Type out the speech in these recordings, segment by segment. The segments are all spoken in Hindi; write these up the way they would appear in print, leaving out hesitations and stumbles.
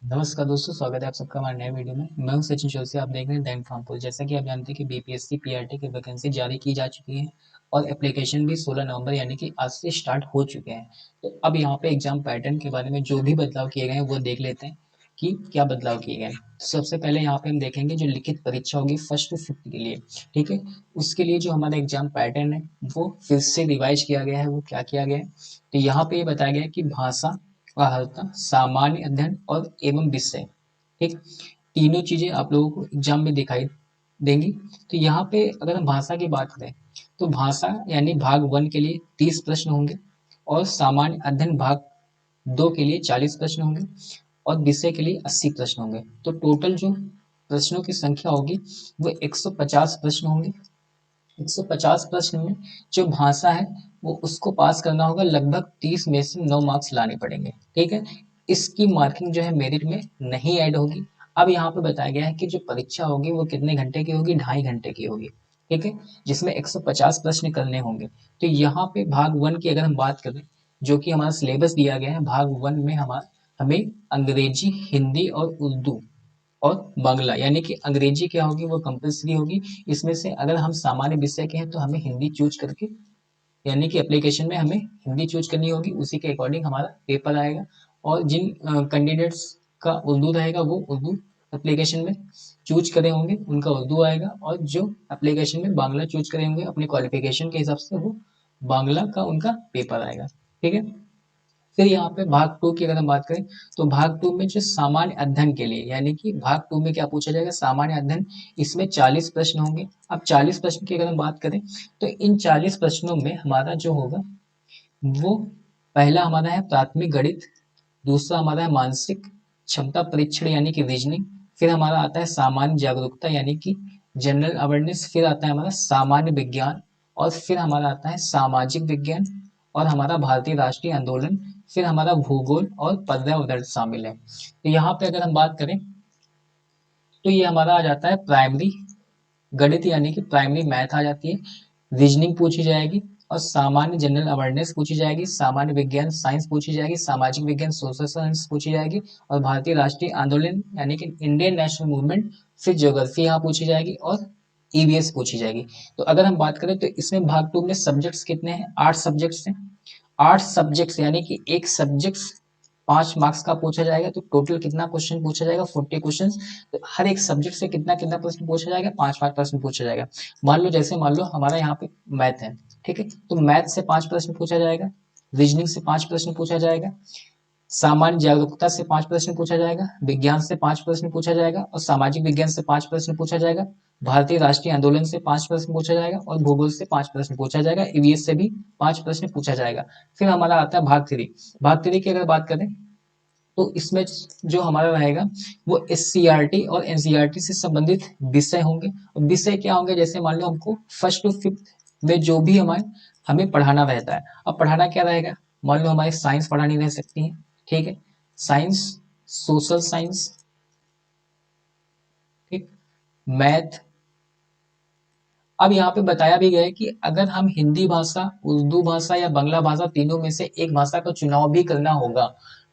नमस्कार दोस्तों, स्वागत है आप सबका हमारे नए वीडियो में। मैं हूं सचिन चौरसिया, आप देख रहे हैं द इन्फॉर्मपोल। जैसा कि आप जानते हैं कि बीपीएससी पीआरटी की वैकेंसी जारी की जा चुकी है और एप्लीकेशन भी 16 नवंबर यानी कि आज से स्टार्ट हो चुके हैं। तो अब यहाँ पे एग्जाम पैटर्न के बारे में जो भी बदलाव किए गए हैं वो देख लेते हैं कि क्या बदलाव किए गए हैं। सबसे पहले यहाँ पे हम देखेंगे जो लिखित परीक्षा होगी फर्स्ट टू फिफ्थ के लिए, ठीक है। उसके लिए जो हमारा एग्जाम पैटर्न है वो फिर से रिवाइज किया गया है। वो क्या किया गया है, तो यहाँ पे ये बताया गया है कि भाषा, वार्ता, सामान्य अध्ययन और एवं विषय, ठीक, तीनों चीजें आप लोगों को एग्जाम में दिखाई देंगी। तो यहाँ पे अगर हम भाषा की बात करें तो भाषा यानी भाग 1 के लिए 30 प्रश्न होंगे और सामान्य अध्ययन भाग 2 के लिए 40 प्रश्न होंगे और विषय के लिए 80 प्रश्न होंगे। तो टोटल जो प्रश्नों की संख्या होगी वो 150 प्रश्न होंगे। 150 प्रश्न में जो भाषा है वो उसको पास करना होगा, लगभग 30 में से 9 मार्क्स लाने पड़ेंगे, ठीक है। इसकी मार्किंग जो है मेरिट में नहीं ऐड होगी। अब यहाँ पे बताया गया है कि जो परीक्षा होगी वो कितने घंटे की होगी, 2.5 घंटे की होगी, ठीक है, जिसमें 150 प्रश्न करने होंगे। तो यहाँ पे भाग 1 की अगर हम बात करें, जो कि हमारा सिलेबस दिया गया है, भाग 1 में हमें अंग्रेजी, हिंदी और उर्दू और बांग्ला, यानी कि अंग्रेजी क्या होगी वो कंपलसरी होगी। इसमें से अगर हम सामान्य विषय के हैं तो हमें हिंदी चूज करके, यानी कि एप्लीकेशन में हमें हिंदी चूज करनी होगी, उसी के अकॉर्डिंग हमारा पेपर आएगा। और जिन कैंडिडेट्स का उर्दू रहेगा वो उर्दू एप्लीकेशन में चूज करे होंगे, उनका उर्दू आएगा। और जो एप्लीकेशन में बांग्ला चूज करे होंगे अपने क्वालिफिकेशन के हिसाब से, वो बांग्ला का उनका पेपर आएगा, ठीक है। फिर यहाँ पे भाग 2 की अगर हम बात करें तो भाग 2 में जो सामान्य अध्ययन के लिए, यानी कि भाग 2 में क्या पूछा जाएगा, सामान्य अध्ययन, इसमें 40 प्रश्न होंगे। अब 40 प्रश्न की अगर हम बात करें तो इन 40 प्रश्नों में हमारा जो होगा वो, पहला हमारा है प्राथमिक गणित, दूसरा हमारा है मानसिक क्षमता परीक्षण यानी कि रीजनिंग, फिर हमारा आता है सामान्य जागरूकता यानी कि जनरल अवेयरनेस, फिर आता है हमारा सामान्य विज्ञान, और फिर हमारा आता है सामाजिक विज्ञान, और हमारा भारतीय राष्ट्रीय आंदोलन, फिर हमारा भूगोल और पर्यावरण शामिल है। तो यहाँ पे अगर हम बात करें तो ये हमारा आ जाता है प्राइमरी गणित यानी कि प्राइमरी मैथ आ जाती है, रीजनिंग पूछी जाएगी, और सामान्य जनरल अवेयरनेस पूछी जाएगी, सामान्य विज्ञान साइंस पूछी जाएगी, सामाजिक विज्ञान सोशल साइंस पूछी जाएगी, और भारतीय राष्ट्रीय आंदोलन यानी कि इंडियन नेशनल मूवमेंट, फिर ज्योग्राफी यहाँ पूछी जाएगी, और ईवीएस पूछी जाएगी। तो अगर हम बात करें तो इसमें भाग 2 में सब्जेक्ट्स कितने हैं, 8 सब्जेक्ट्स हैं। 8 सब्जेक्ट्स यानी कि एक सब्जेक्ट 5 मार्क्स का पूछा जाएगा। तो टोटल कितना क्वेश्चन पूछा जाएगा, 40 क्वेश्चन। तो हर एक सब्जेक्ट से कितना कितना प्रश्न पूछा जाएगा, 5-5 प्रश्न पूछा जाएगा। मान लो हमारा यहाँ पे मैथ है, ठीक है, तो मैथ से 5 प्रश्न पूछा जाएगा, रीजनिंग से 5 प्रश्न पूछा जाएगा, सामान्य जागरूकता से 5 प्रश्न पूछा जाएगा, विज्ञान से 5 प्रश्न पूछा जाएगा, और सामाजिक विज्ञान से 5 प्रश्न पूछा जाएगा, भारतीय राष्ट्रीय आंदोलन से 5 प्रश्न पूछा जाएगा, और भूगोल से 5 प्रश्न पूछा जाएगा, ईवीएस से भी 5 प्रश्न पूछा जाएगा। फिर हमारा आता है भाग 3 की अगर बात करें तो इसमें जो हमारा रहेगा वो एससीईआरटी और एनसीईआरटी से संबंधित विषय होंगे। विषय क्या होंगे, जैसे मान लो हमको फर्स्ट टू फिफ्थ में जो भी हमें पढ़ाना रहता है। अब पढ़ाना क्या रहेगा, मान लो हमारी साइंस पढ़ानी रह सकती है, ठीक है, साइंस, सोशल साइंस, ठीक, मैथ। अब यहाँ पे बताया भी गया है कि अगर हम हिंदी भाषा, उर्दू भाषा या बांग्ला भाषा, तीनों में से एक भाषा का चुनाव भी करना होगा,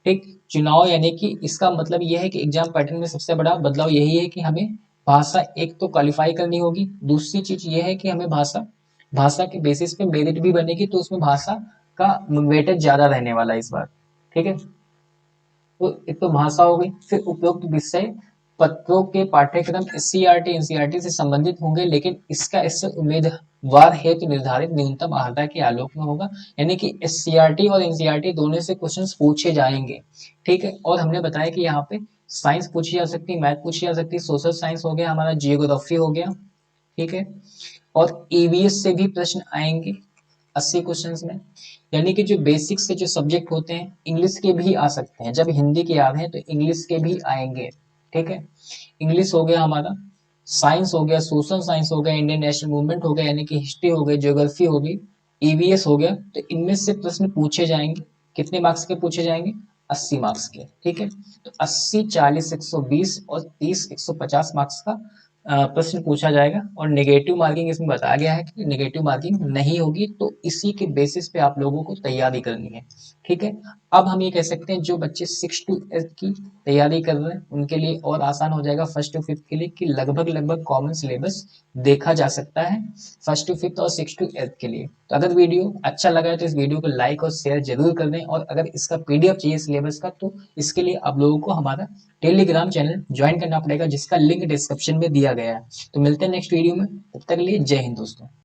ठीक। चुनाव यानी कि इसका मतलब यह है कि एग्जाम पैटर्न में सबसे बड़ा बदलाव यही है कि हमें भाषा एक तो क्वालिफाई करनी होगी, दूसरी चीज ये है कि हमें भाषा भाषा के बेसिस पे मेरिट भी बनेगी, तो उसमें भाषा का वेटेज ज्यादा रहने वाला है इस बार, ठीक है। तो एक तो भाषा हो गई, फिर उपयुक्त विषय पत्रों के पाठ्यक्रम एससीईआरटी एनसीईआरटी से संबंधित होंगे, लेकिन इससे उम्मीदवार हेतु निर्धारित न्यूनतम अर्हता के आलोक में होगा। यानी कि एससीईआरटी और एनसीईआरटी दोनों से क्वेश्चंस पूछे जाएंगे, ठीक है। और हमने बताया कि यहाँ पे साइंस पूछी जा सकती है, मैथ पूछी जा सकती है, सोशल साइंस हो गया, हमारा जियोग्राफी हो गया, ठीक है, और ईवीएस से भी प्रश्न आएंगे 80 क्वेश्चंस में। यानी कि जो बेसिक से जो सब्जेक्ट होते हैं इंग्लिश के भी आ सकते हैं, जब हिंदी के आ रहे हैं तो इंग्लिश के भी आएंगे, ठीक है। इंग्लिश हो गया हमारा, साइंस हो गया, सोशल साइंस हो गया, इंडियन नेशनल मूवमेंट हो गया, यानी कि हिस्ट्री हो गई, ज्योग्राफी हो गई, ईवीएस हो गया। तो इनमें से प्रश्न पूछे जाएंगे, कितने मार्क्स के पूछे जाएंगे, 80 मार्क्स के, ठीक है। तो 80, 40, 120 और 30, 150 मार्क्स का प्रश्न पूछा जाएगा। और नेगेटिव मार्किंग इसमें बताया गया है कि नेगेटिव मार्किंग नहीं होगी, तो इसी के बेसिस पे आप लोगों को तैयारी करनी है, ठीक है। अब हम ये कह सकते हैं जो बच्चे 6 to 8 की तैयारी कर रहे हैं उनके लिए और आसान हो जाएगा 1st to 5th के लिए कि लगभग लगभग कॉमन सिलेबस देखा जा सकता है 1st to 5th और 6 to 8 के लिए। तो अगर वीडियो अच्छा लगा है तो इस वीडियो को लाइक और शेयर जरूर कर दें, और अगर इसका पीडीएफ चाहिए सिलेबस का तो इसके लिए आप लोगों को हमारा टेलीग्राम चैनल ज्वाइन करना पड़ेगा जिसका लिंक डिस्क्रिप्शन में दिया गया है। तो मिलते हैं नेक्स्ट वीडियो में, तब तक के लिए जय हिंद दोस्तों।